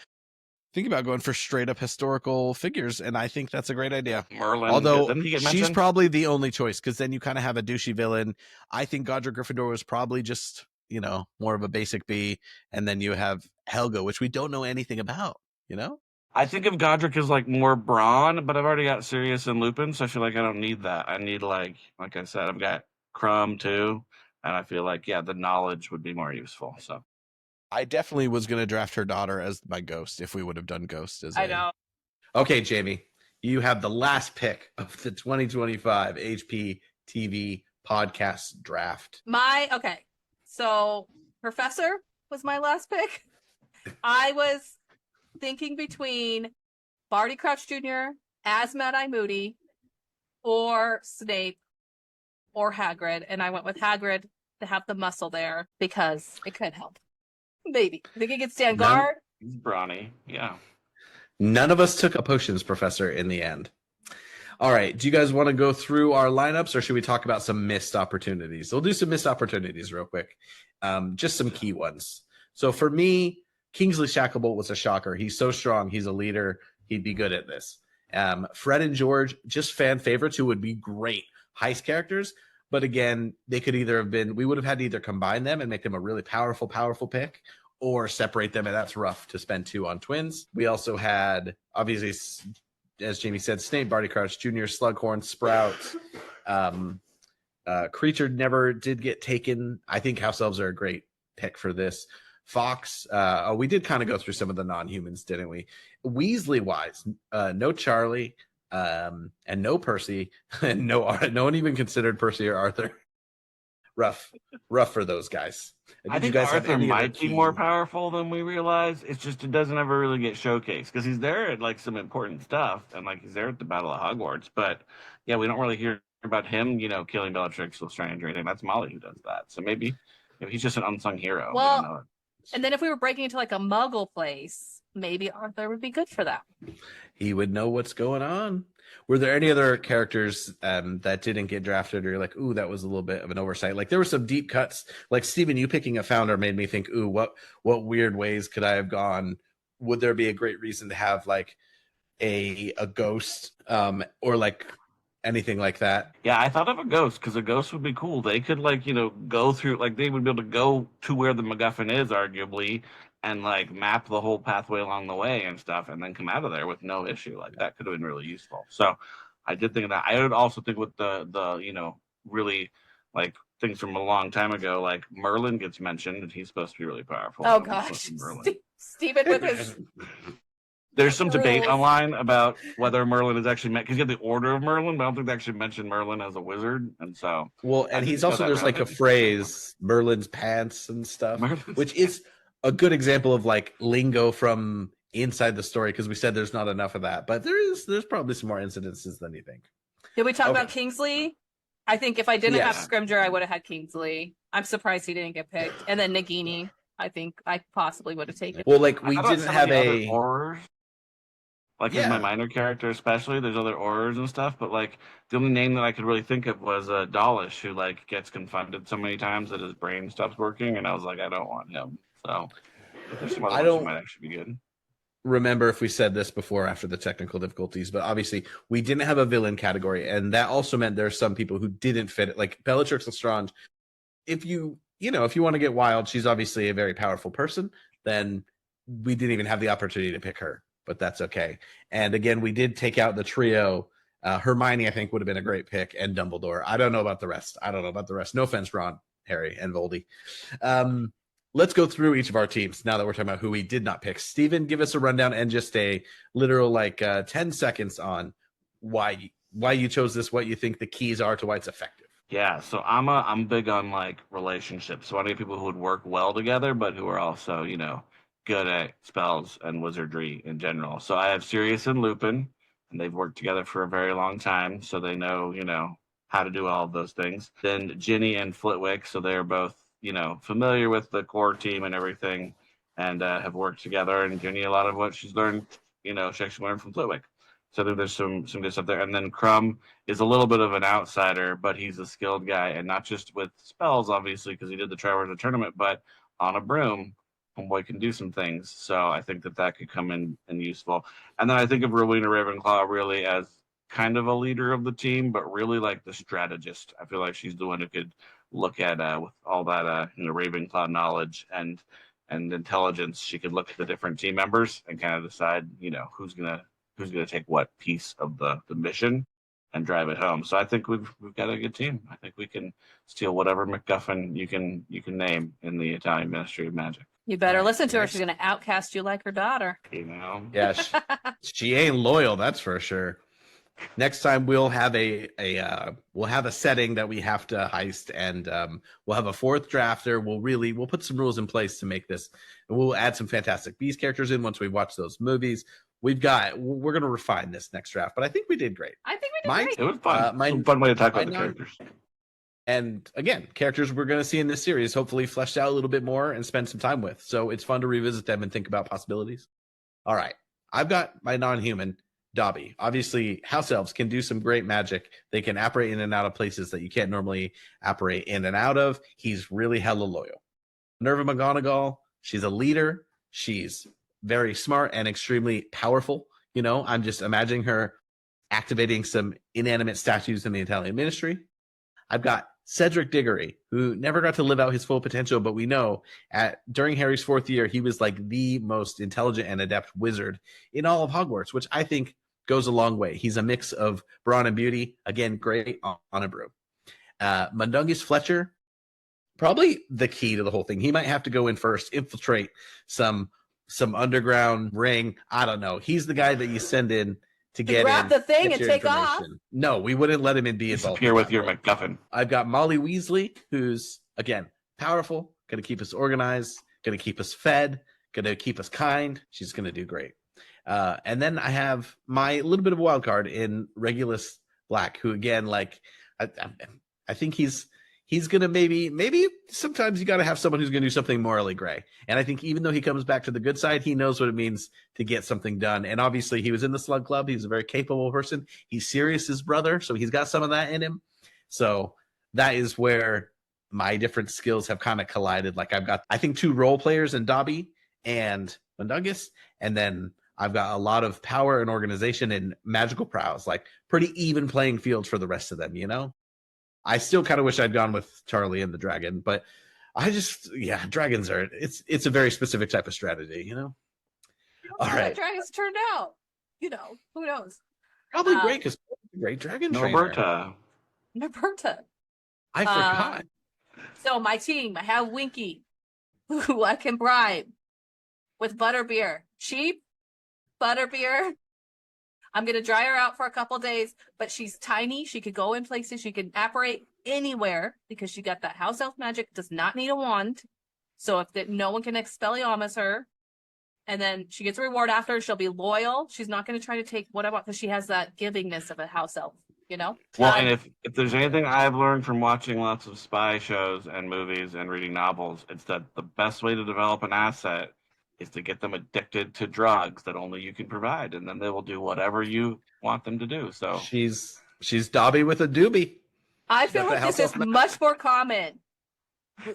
think about going for straight up historical figures, and I think that's a great idea. Merlin. Although didn't he get she's mentioned? probably the only choice, because then you kind of have a douchey villain. I think Godric Gryffindor was probably just, more of a basic B, and then you have Helga, which we don't know anything about, I think of Godric as like more brawn, but I've already got Sirius and Lupin, so I feel like I don't need that. I need like I said, I've got Crumb too, and I feel like the knowledge would be more useful. So I definitely was going to draft her daughter as my ghost if we would have done ghost as I know. Okay, Jamie, you have the last pick of the 2025 HPTV Podcast draft. Okay. So Professor was my last pick. I was thinking between Barty Crouch Jr., Asmat I. Moody, or Snape or Hagrid, and I went with Hagrid to have the muscle there because it could help. Maybe. I think he could stand guard. He's brawny. Yeah. None of us took a potions professor in the end. All right. Do you guys want to go through our lineups, or should we talk about some missed opportunities? We'll do some missed opportunities real quick. Just some key ones. So for me, Kingsley Shacklebolt was a shocker. He's so strong. He's a leader. He'd be good at this. Fred and George, just fan favorites who would be great heist characters. But again, they could either have been, we would have had to either combine them and make them a really powerful pick, or separate them, and that's rough to spend 2 on twins. We also had, obviously, as Jamie said, Snape, Barty Crouch Jr., Slughorn, Sprout. Creature never did get taken. I think House Elves are a great pick for this. Fox, we did kind of go through some of the non-humans, didn't we? Weasley-wise, no Charlie, and no Percy, and no one even considered Percy or Arthur. Rough for those guys. I think Arthur might be more powerful than we realize. It's just it doesn't ever really get showcased because he's there at like some important stuff, and like he's there at the Battle of Hogwarts. But yeah, we don't really hear about him, killing Bellatrix Lestrange or anything. That's Molly who does that. So maybe he's just an unsung hero. Well, and then if we were breaking into like a Muggle place, maybe Arthur would be good for that. He would know what's going on. Were there any other characters that didn't get drafted, or you're like, ooh, that was a little bit of an oversight? Like there were some deep cuts. Like Steven, you picking a founder made me think, ooh, what weird ways could I have gone? Would there be a great reason to have like a ghost or like anything like that? Yeah, I thought of a ghost because a ghost would be cool. They could go through, like they would be able to go to where the MacGuffin is, arguably, and like map the whole pathway along the way and stuff, and then come out of there with no issue. Like that could have been really useful. So I did think of that. I would also think with the really like things from a long time ago, like Merlin gets mentioned, and he's supposed to be really powerful. Oh gosh, Stephen with his. There's some debate online about whether Merlin is actually meant, because you have the Order of Merlin, but I don't think they actually mentioned Merlin as a wizard, and so. Well, and he's also, there's like a phrase, Merlin's pants and stuff, which is a good example of like lingo from inside the story, because we said there's not enough of that, but there's probably some more incidences than you think. Did we talk about Kingsley? I think if I didn't have Scrimgeour, I would have had Kingsley. I'm surprised he didn't get picked. And then Nagini, I think I possibly would have taken. Well, like we didn't have a horrors. Like as my minor character, especially, there's other horrors and stuff, but like the only name that I could really think of was Dawlish, who like gets confronted so many times that his brain stops working, and I was like, I don't want him. So there's some other ones that might actually be good. Remember if we said this before after the technical difficulties, but obviously we didn't have a villain category, and that also meant there's some people who didn't fit it, like Bellatrix Lestrange. If you want to get wild, she's obviously a very powerful person, then we didn't even have the opportunity to pick her. But that's okay. And again, we did take out the trio. Hermione, I think, would have been a great pick, and Dumbledore. I don't know about the rest. No offense, Ron, Harry, and Voldy. Let's go through each of our teams now that we're talking about who we did not pick. Steven, give us a rundown and just a literal 10 seconds on why you chose this, what you think the keys are to why it's effective. Yeah, so I'm big on like relationships. So I need people who would work well together, but who are also, good at spells and wizardry in general. So I have Sirius and Lupin, and they've worked together for a very long time, so they know, how to do all of those things. Then Ginny and Flitwick, so they're both, familiar with the core team and everything, and have worked together. And Ginny, a lot of what she's learned, she actually learned from Flitwick. So I think there's some good stuff there. And then Crumb is a little bit of an outsider, but he's a skilled guy, and not just with spells, obviously, because he did the Triwizard Tournament, but on a broom. Homeboy can do some things, so I think that could come in and useful. And then I think of Rowena Ravenclaw really as kind of a leader of the team, but really like the strategist. I feel like she's the one who could look at with all that Ravenclaw knowledge and intelligence. She could look at the different team members and kind of decide who's gonna take what piece of the mission and drive it home. So I think we've got a good team. I think we can steal whatever MacGuffin you can name in the Italian Ministry of Magic. You better listen to her. She's going to outcast you like her daughter. Yeah, she ain't loyal, that's for sure. Next time we'll have a setting that we have to heist, and we'll have a fourth drafter. We'll put some rules in place to make this, and we'll add some Fantastic Beasts characters in once we watch those movies. we're going to refine this next draft, but I think we did great. I think we did great. It was fun. It was a fun way to talk about the characters. And again, characters we're going to see in this series, hopefully fleshed out a little bit more and spend some time with. So it's fun to revisit them and think about possibilities. All right. I've got my non-human, Dobby. Obviously, house elves can do some great magic. They can operate in and out of places that you can't normally operate in and out of. He's really hella loyal. Minerva McGonagall, she's a leader. She's very smart and extremely powerful. You know, I'm just imagining her activating some inanimate statues in the Italian ministry. I've got Cedric Diggory, who never got to live out his full potential, but we know during Harry's 4th year, he was like the most intelligent and adept wizard in all of Hogwarts, which I think goes a long way. He's a mix of brawn and beauty. Again, great on a broom. Mundungus Fletcher, probably the key to the whole thing. He might have to go in first, infiltrate some underground ring. I don't know. He's the guy that you send in to grab the thing and take off. No, we wouldn't let him in be involved. Disappear with your MacGuffin. I've got Molly Weasley, who's, again, powerful, going to keep us organized, going to keep us fed, going to keep us kind. She's going to do great. And then I have my little bit of a wild card in Regulus Black, who, again, like, I think he's going to maybe sometimes you got to have someone who's going to do something morally gray. And I think even though he comes back to the good side, he knows what it means to get something done. And obviously he was in the Slug Club. He's a very capable person. He's Sirius's brother, so he's got some of that in him. So that is where my different skills have kind of collided. Like I've got, I think, 2 role players in Dobby and Mundungus. And then I've got a lot of power and organization and magical prowess, like pretty even playing field for the rest of them, you know? I still kind of wish I'd gone with Charlie and the dragon, but dragons are, it's a very specific type of strategy, you know? All right. Dragons turned out, you know, who knows? Probably great because great dragon trainer. Norberta. I forgot. So my team, I have Winky, who I can bribe with butterbeer. Cheap butterbeer. I'm going to dry her out for a couple days, but she's tiny. She could go in places. She can operate anywhere because she got that house elf magic, does not need a wand. So no one can Expelliarmus her. And then she gets a reward after. She'll be loyal. She's not going to try to take what I want because she has that givingness of a house elf, you know? Well, and if there's anything I've learned from watching lots of spy shows and movies and reading novels, it's that the best way to develop an asset is to get them addicted to drugs that only you can provide, and then they will do whatever you want them to do. So she's Dobby with a doobie. I feel like this is much more common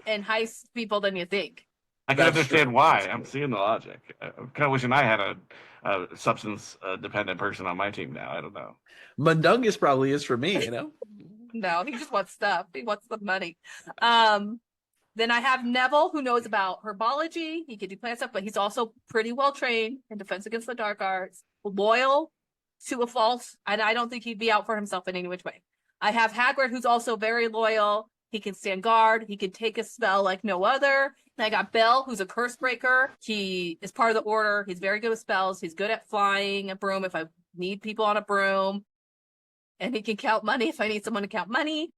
in heist people than you think. I can understand why. I'm seeing the logic. I'm kind of wishing I had a substance dependent person on my team now. I don't know. Mundungus probably is for me, you know? No, he just wants stuff. He wants the money. Then I have Neville, who knows about herbology. He can do plant stuff, but he's also pretty well trained in defense against the dark arts, loyal to a fault, and I don't think he'd be out for himself in any which way. I have Hagrid, who's also very loyal. He can stand guard. He can take a spell like no other. And I got Bell, who's a curse breaker. He is part of the order. He's very good with spells. He's good at flying a broom if I need people on a broom. And he can count money if I need someone to count money.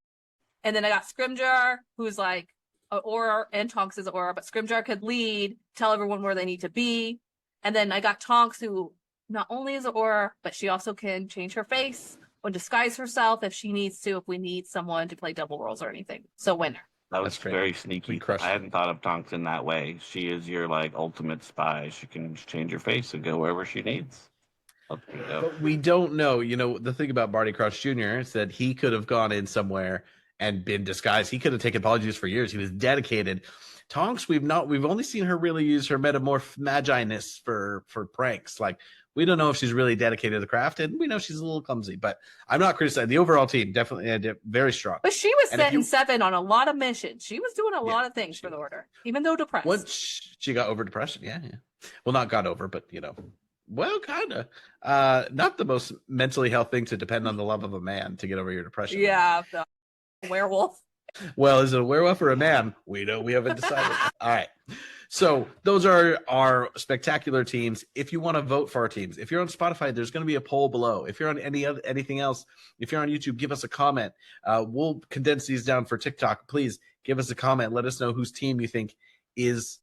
And then I got Scrimjar, who's like an aura, and Tonks is an aura, but Scrimjar could lead, tell everyone where they need to be. And then I got Tonks, who not only is an aura, but she also can change her face or disguise herself if she needs to, if we need someone to play double roles or anything. So winner. That was very sneaky. I hadn't thought of Tonks in that way. She is your like ultimate spy. She can change her face and go wherever she needs. But we don't know. You know, the thing about Barty Crouch Jr. is that he could have gone in somewhere and been disguised. He could have taken apologies for years. He was dedicated. Tonks, we've only seen her really use her metamorph magi-ness for pranks. Like, we don't know if she's really dedicated to the craft, and we know she's a little clumsy, but I'm not criticizing. The overall team definitely very strong. But she was set in 7 on a lot of missions. She was doing a lot of things for the Order, even though depressed. Once she got over depression, yeah. Well, not got over, but, you know, well, kind of. Not the most mentally healthy thing to depend on the love of a man to get over your depression. Yeah, the werewolf. Well, is it a werewolf or a man? We haven't decided. All right. So those are our spectacular teams. If you want to vote for our teams, if you're on Spotify, there's going to be a poll below. If you're on anything else, if you're on YouTube, give us a comment. We'll condense these down for TikTok. Please give us a comment. Let us know whose team you think is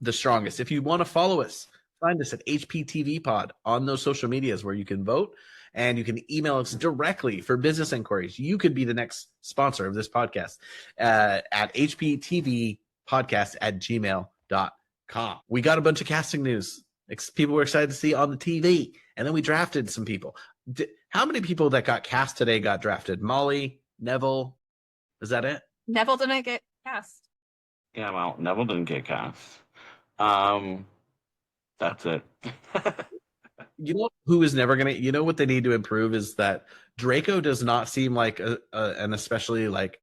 the strongest. If you want to follow us, find us at HPTV Pod on those social medias where you can vote and you can email us directly for business inquiries. You could be the next sponsor of this podcast at HPTVPodcast@gmail.com. We got a bunch of casting news. People were excited to see on the TV, and then we drafted some people. How many people that got cast today got drafted? Molly, Neville, is that it? Neville didn't get cast. Yeah, well, Neville didn't get cast. That's it. You know who is never gonna? You know what they need to improve is that Draco does not seem like an especially like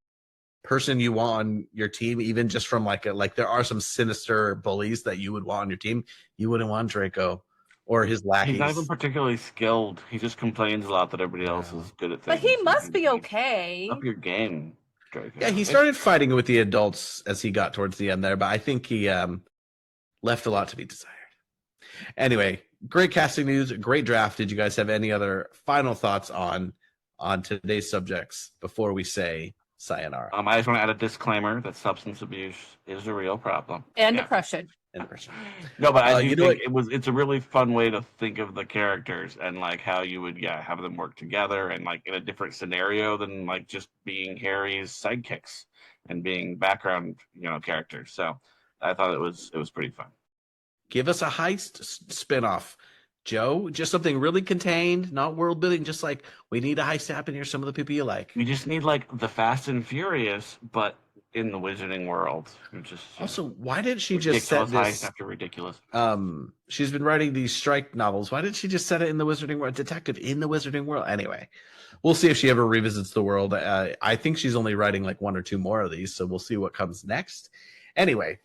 person you want on your team. Even just from like there are some sinister bullies that you would want on your team. You wouldn't want Draco or his lackeys. He's not even particularly skilled. He just complains a lot that everybody else is good at things. But he must be okay. Up your game, Draco. Yeah, he started fighting with the adults as he got towards the end there, but I think he left a lot to be desired. Anyway, great casting news, great draft. Did you guys have any other final thoughts on today's subjects before we say sayonara? I just want to add a disclaimer that substance abuse is a real problem. And depression. No, but I do think it's a really fun way to think of the characters and like how you would have them work together and like in a different scenario than like just being Harry's sidekicks and being background characters. So I thought it was pretty fun. Give us a heist spinoff, Joe. Just something really contained, not world building. Just like we need a heist to happen here. Some of the people you like. We just need like the Fast and Furious, but in the Wizarding world. Also, why didn't she just set this after ridiculous? She's been writing these strike novels. Why didn't she just set it in the Wizarding world? Detective in the Wizarding world. Anyway, we'll see if she ever revisits the world. I think she's only writing like one or two more of these, so we'll see what comes next. Anyway.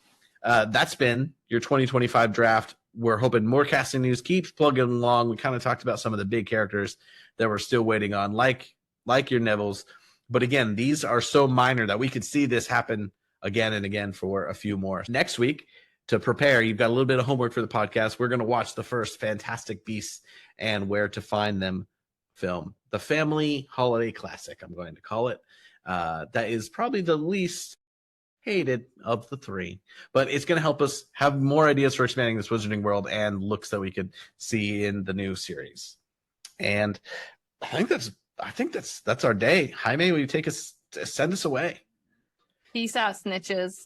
That's been your 2025 draft. We're hoping more casting news keeps plugging along. We kind of talked about some of the big characters that we're still waiting on, like your Nevilles. But again, these are so minor that we could see this happen again and again for a few more. Next week, to prepare, you've got a little bit of homework for the podcast. We're going to watch the first Fantastic Beasts and Where to Find Them film, the family holiday classic, I'm going to call it. That is probably the least hated of the three, but it's going to help us have more ideas for expanding this Wizarding world and looks that we could see in the new series. And I think that's our day. Jaime, will you send us away? Peace out, snitches.